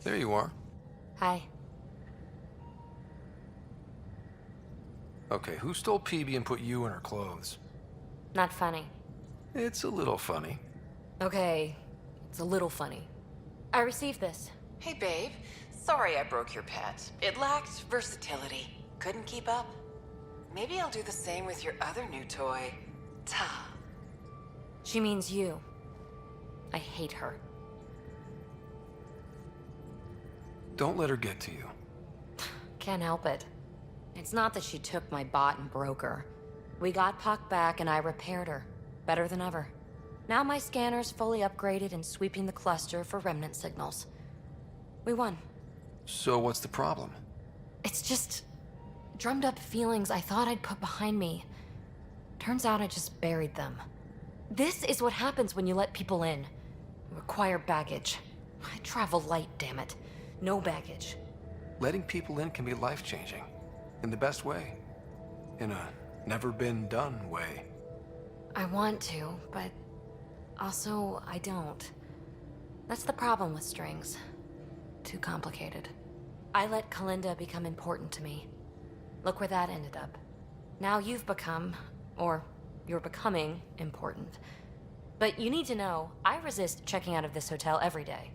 There you are. Hi. Okay, who stole PB and put you in her clothes? Not funny. It's a little funny. Okay, it's a little funny. I received this. Hey, babe. Sorry I broke your pet. It lacked versatility. Couldn't keep up. Maybe I'll do the same with your other new toy, Ta. She means you. I hate her. Don't let her get to you. Can't help it. It's not that she took my bot and broke her. We got Puck back and I repaired her. Better than ever. Now my scanner's fully upgraded and sweeping the cluster for remnant signals. We won. So what's the problem? It's just drummed up feelings I thought I'd put behind me. Turns out I just buried them. This is what happens when you let people in. Require baggage. I travel light, damn it. No baggage. Letting people in can be life-changing. In the best way. In a never-been-done way. I want to, but also I don't. That's the problem with strings. Too complicated. I let Kalinda become important to me. Look where that ended up. Now you've become, or you're becoming, important. But you need to know, I resist checking out of this hotel every day.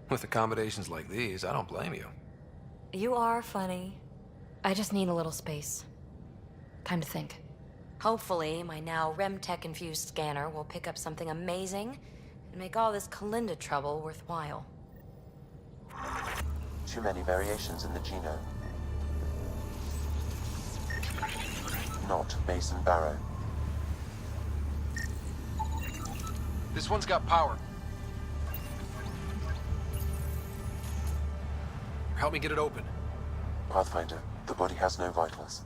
With accommodations like these, I don't blame you. You are funny. I just need a little space. Time to think. Hopefully, my now RemTech-infused scanner will pick up something amazing and make all this Kalinda trouble worthwhile. Too many variations in the genome. Not Mason Barrow. This one's got power. Help me get it open. Pathfinder, the body has no vitals.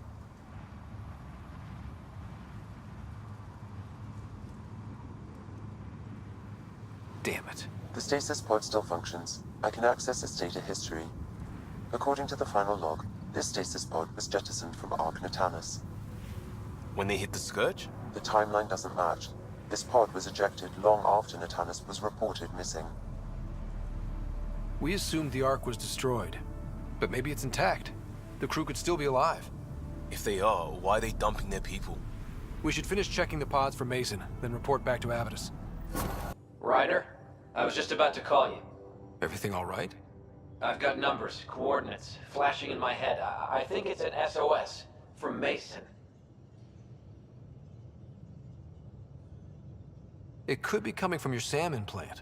Damn it. The stasis pod still functions. I can access its data history. According to the final log, this stasis pod was jettisoned from ARK Natanus. When they hit the Scourge? The timeline doesn't match. This pod was ejected long after Natanus was reported missing. We assumed the Ark was destroyed. But maybe it's intact. The crew could still be alive. If they are, why are they dumping their people? We should finish checking the pods for Mason, then report back to Avitus. Ryder, I was just about to call you. Everything all right? I've got numbers, coordinates, flashing in my head. I think it's an SOS from Mason. It could be coming from your SAM implant.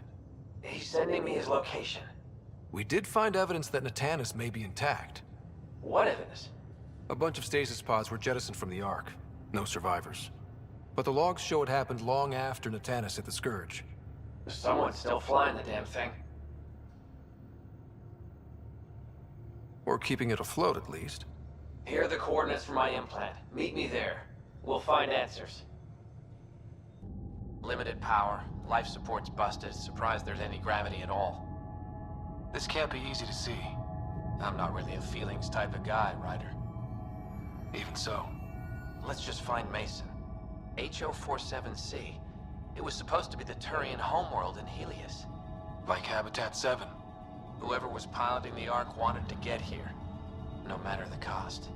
He's sending me his location. We did find evidence that Natanus may be intact. What evidence? A bunch of stasis pods were jettisoned from the Ark. No survivors. But the logs show it happened long after Natanus hit the Scourge. Someone's still flying the damn thing. Or keeping it afloat, at least. Here are the coordinates for my implant. Meet me there. We'll find answers. Limited power. Life support's busted. Surprised there's any gravity at all. This can't be easy to see. I'm not really a feelings type of guy, Ryder. Even so. Let's just find Mason. HO47C. It was supposed to be the Turian homeworld in Helios. Like Habitat 7. Whoever was piloting the Ark wanted to get here, no matter the cost.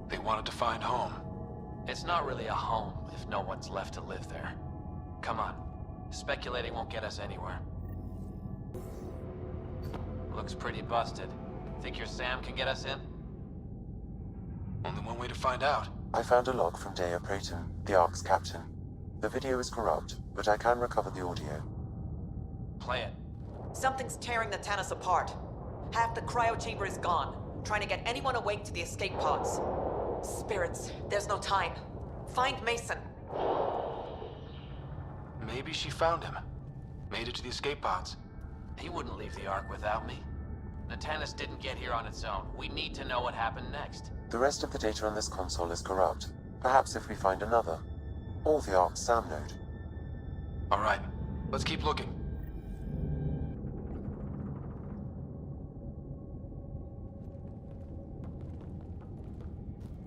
They wanted to find home. It's not really a home if no one's left to live there. Come on. Speculating won't get us anywhere. Looks pretty busted. Think your Sam can get us in? Only one way to find out. I found a log from Dea Praeton, the ARK's captain. The video is corrupt, but I can recover the audio. Play it. Something's tearing the Natanus apart. Half the cryo chamber is gone, trying to get anyone awake to the escape pods. Spirits, there's no time. Find Mason. Maybe she found him. Made it to the escape pods. He wouldn't leave the Ark without me. Natanus didn't get here on its own. We need to know what happened next. The rest of the data on this console is corrupt. Perhaps if we find another. Or the ARK's SAM node. All right, let's keep looking.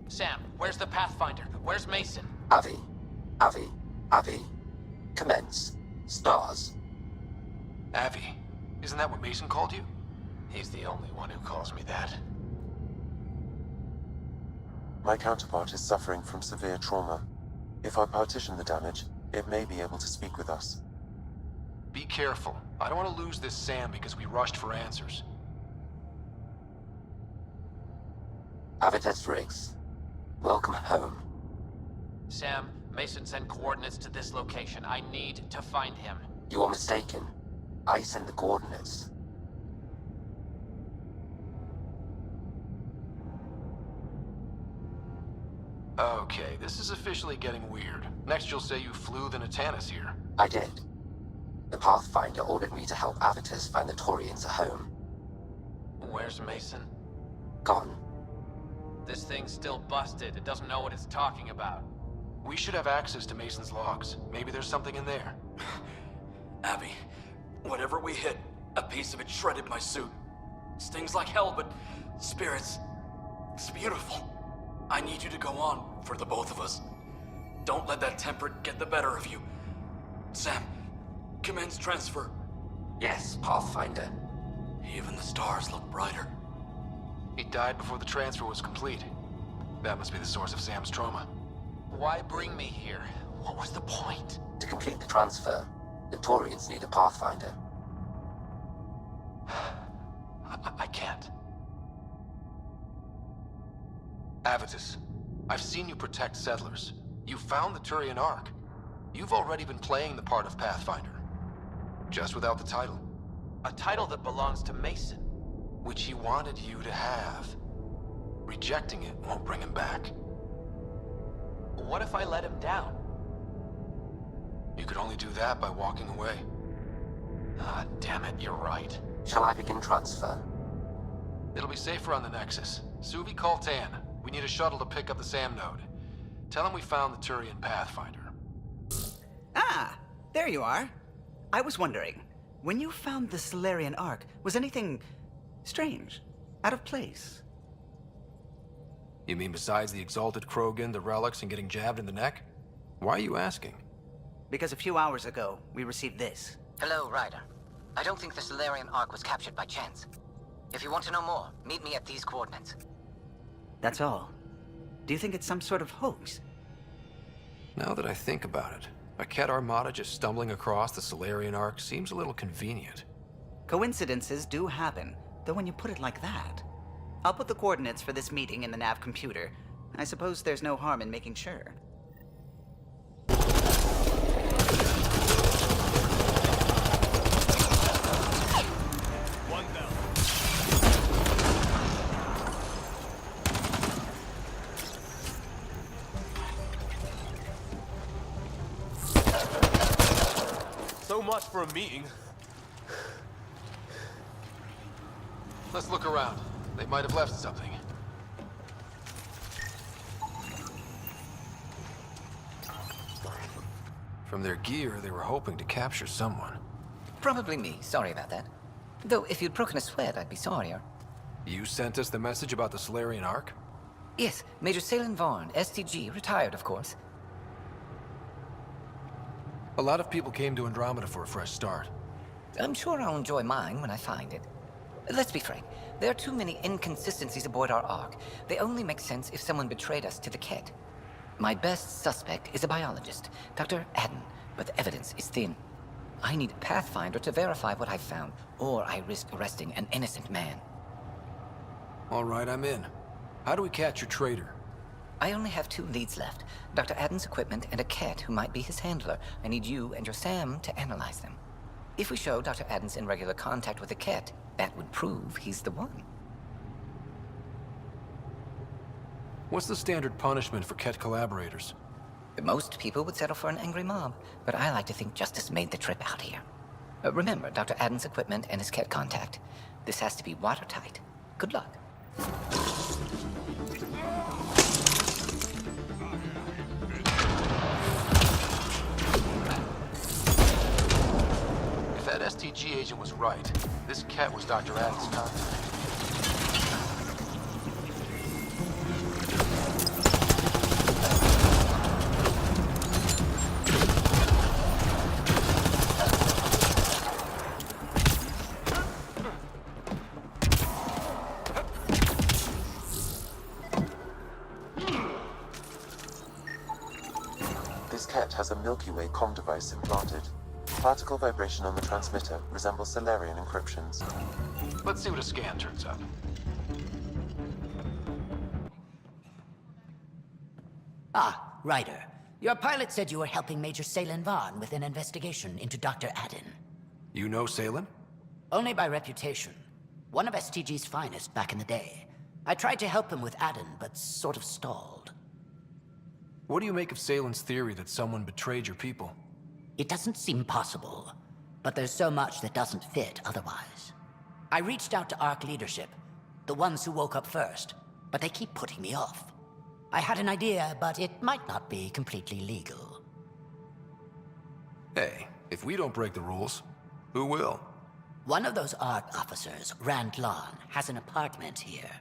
Sam, where's the Pathfinder? Where's Mason? Avi. Avi. Avi. Commence. Stars. Avi, isn't that what Mason called you? He's the only one who calls me that. My counterpart is suffering from severe trauma. If I partition the damage, it may be able to speak with us. Be careful. I don't want to lose this Sam because we rushed for answers. Avitus Riggs. Welcome home. Sam, Mason sent coordinates to this location. I need to find him. You are mistaken. I send the coordinates. Okay, this is officially getting weird. Next you'll say you flew the Natanus here. I did. The Pathfinder ordered me to help Avitus find the Taurians a home. Where's Mason? Gone. This thing's still busted. It doesn't know what it's talking about. We should have access to Mason's logs. Maybe there's something in there. Abby, whatever we hit, a piece of it shredded my suit. Stings like hell, but spirits, it's beautiful. I need you to go on for the both of us. Don't let that temper get the better of you. Sam, commence transfer. Yes, Pathfinder. Even the stars look brighter. He died before the transfer was complete. That must be the source of Sam's trauma. Why bring me here? What was the point? To complete the transfer, the Taurians need a Pathfinder. I can't. Avitus, I've seen you protect settlers. You found the Turian ARK. You've already been playing the part of Pathfinder. Just without the title. A title that belongs to Mason. Which he wanted you to have. Rejecting it won't bring him back. What if I let him down? You could only do that by walking away. Ah, damn it, you're right. Shall I begin transfer? It'll be safer on the Nexus. Suvi, call Tan. We need a shuttle to pick up the SAM node. Tell him we found the Turian Pathfinder. Ah, there you are. I was wondering, when you found the Solarian Ark, was anything strange, out of place? You mean besides the Exalted Krogan, the relics, and getting jabbed in the neck? Why are you asking? Because a few hours ago, we received this. Hello, Ryder. I don't think the Solarian Ark was captured by chance. If you want to know more, meet me at these coordinates. That's all. Do you think it's some sort of hoax? Now that I think about it, a Ket Armada just stumbling across the Solarian Ark seems a little convenient. Coincidences do happen, though when you put it like that. I'll put the coordinates for this meeting in the nav computer. I suppose there's no harm in making sure. One down. So much for a meeting. Let's look around. They might have left something. From their gear, they were hoping to capture someone. Probably me. Sorry about that. Though, if you'd broken a sweat, I'd be sorrier. You sent us the message about the Solarian Ark? Yes, Major Salen Vaughn, STG, retired, of course. A lot of people came to Andromeda for a fresh start. I'm sure I'll enjoy mine when I find it. Let's be frank. There are too many inconsistencies aboard our ARK. They only make sense if someone betrayed us to the Ket. My best suspect is a biologist, Dr. Adden, but the evidence is thin. I need a Pathfinder to verify what I've found, or I risk arresting an innocent man. All right, I'm in. How do we catch your traitor? I only have 2 leads left. Dr. Adden's equipment and a Ket who might be his handler. I need you and your Sam to analyze them. If we show Dr. Adden's in regular contact with the Ket, that would prove he's the one. What's the standard punishment for Ket collaborators? Most people would settle for an angry mob, but I like to think justice made the trip out here. Remember Dr. Adden's equipment and his Ket contact. This has to be watertight. Good luck. If that STG agent was right, this Ket was Dr. Adams' contact. This cat has a Milky Way comm device implanted. Particle vibration on the transmitter resembles Solarian encryptions. Let's see what a scan turns up. Ah, Ryder. Your pilot said you were helping Major Salen Vaughn with an investigation into Dr. Adden. You know Salen? Only by reputation. One of STG's finest back in the day. I tried to help him with Adden, but sort of stalled. What do you make of Salen's theory that someone betrayed your people? It doesn't seem possible, but there's so much that doesn't fit otherwise. I reached out to ARK leadership, the ones who woke up first, but they keep putting me off. I had an idea, but it might not be completely legal. Hey, if we don't break the rules, who will? One of those ARK officers, Rand Lon, has an apartment here.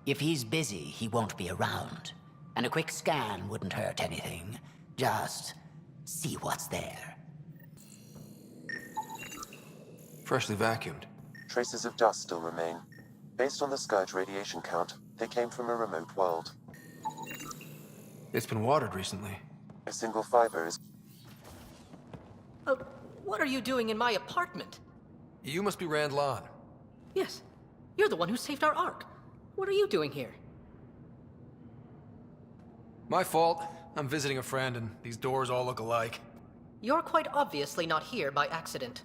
If he's busy, he won't be around. And a quick scan wouldn't hurt anything. Just see what's there. Freshly vacuumed. Traces of dust still remain. Based on the Scourge radiation count, they came from a remote world. It's been watered recently. A single fiber is... What are you doing in my apartment? You must be Rand Lon. Yes. You're the one who saved our ARK. What are you doing here? My fault. I'm visiting a friend and these doors all look alike. You're quite obviously not here by accident.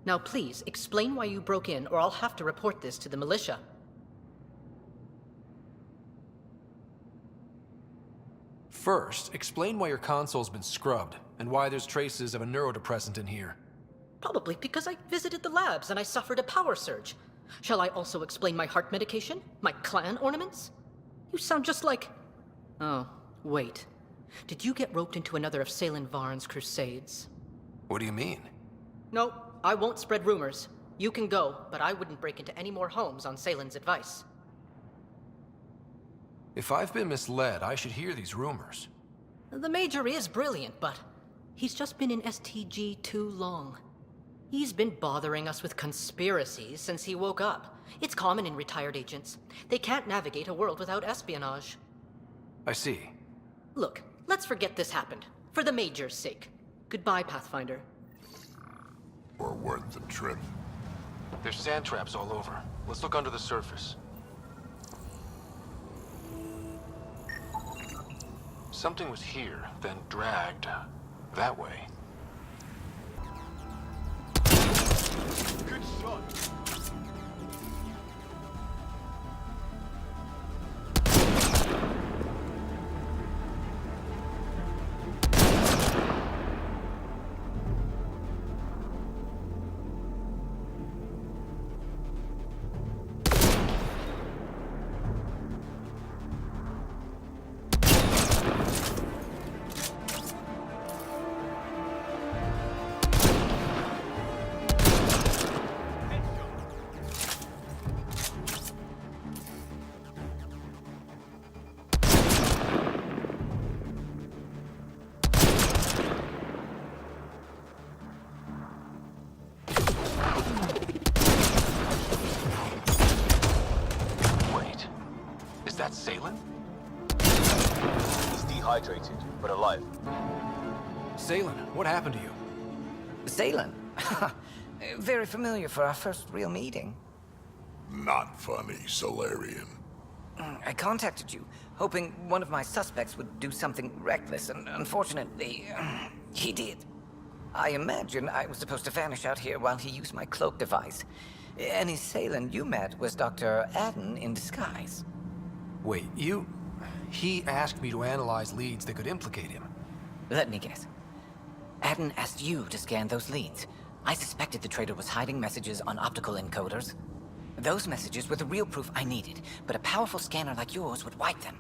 Now please, explain why you broke in or I'll have to report this to the militia. First, explain why your console's been scrubbed, and why there's traces of a neurodepressant in here. Probably because I visited the labs and I suffered a power surge. Shall I also explain my heart medication? My clan ornaments? You sound just like... Oh, wait. Did you get roped into another of Salen Varn's crusades? What do you mean? No, I won't spread rumors. You can go, but I wouldn't break into any more homes on Salen's advice. If I've been misled, I should hear these rumors. The Major is brilliant, but he's just been in STG too long. He's been bothering us with conspiracies since he woke up. It's common in retired agents. They can't navigate a world without espionage. I see. Look, let's forget this happened. For the Major's sake. Goodbye, Pathfinder. Or worth the trip. There's sand traps all over. Let's look under the surface. Something was here, then dragged that way. Good shot. that Salen? He's dehydrated, but alive. Salen, what happened to you? Salen? Very familiar for our first real meeting. Not funny, Solarian. I contacted you, hoping one of my suspects would do something reckless, and unfortunately, he did. I imagine I was supposed to vanish out here while he used my cloak device. Any Salen you met was Dr. Adden in disguise. Wait, he asked me to analyze leads that could implicate him. Let me guess. Adden asked you to scan those leads. I suspected the traitor was hiding messages on optical encoders. Those messages were the real proof I needed, but a powerful scanner like yours would wipe them.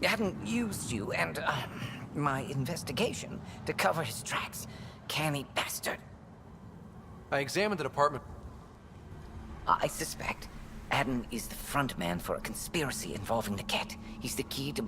Adden used you and, my investigation to cover his tracks. Canny bastard. I examined the department. I suspect Adden is the front man for a conspiracy involving the Ket. He's the key to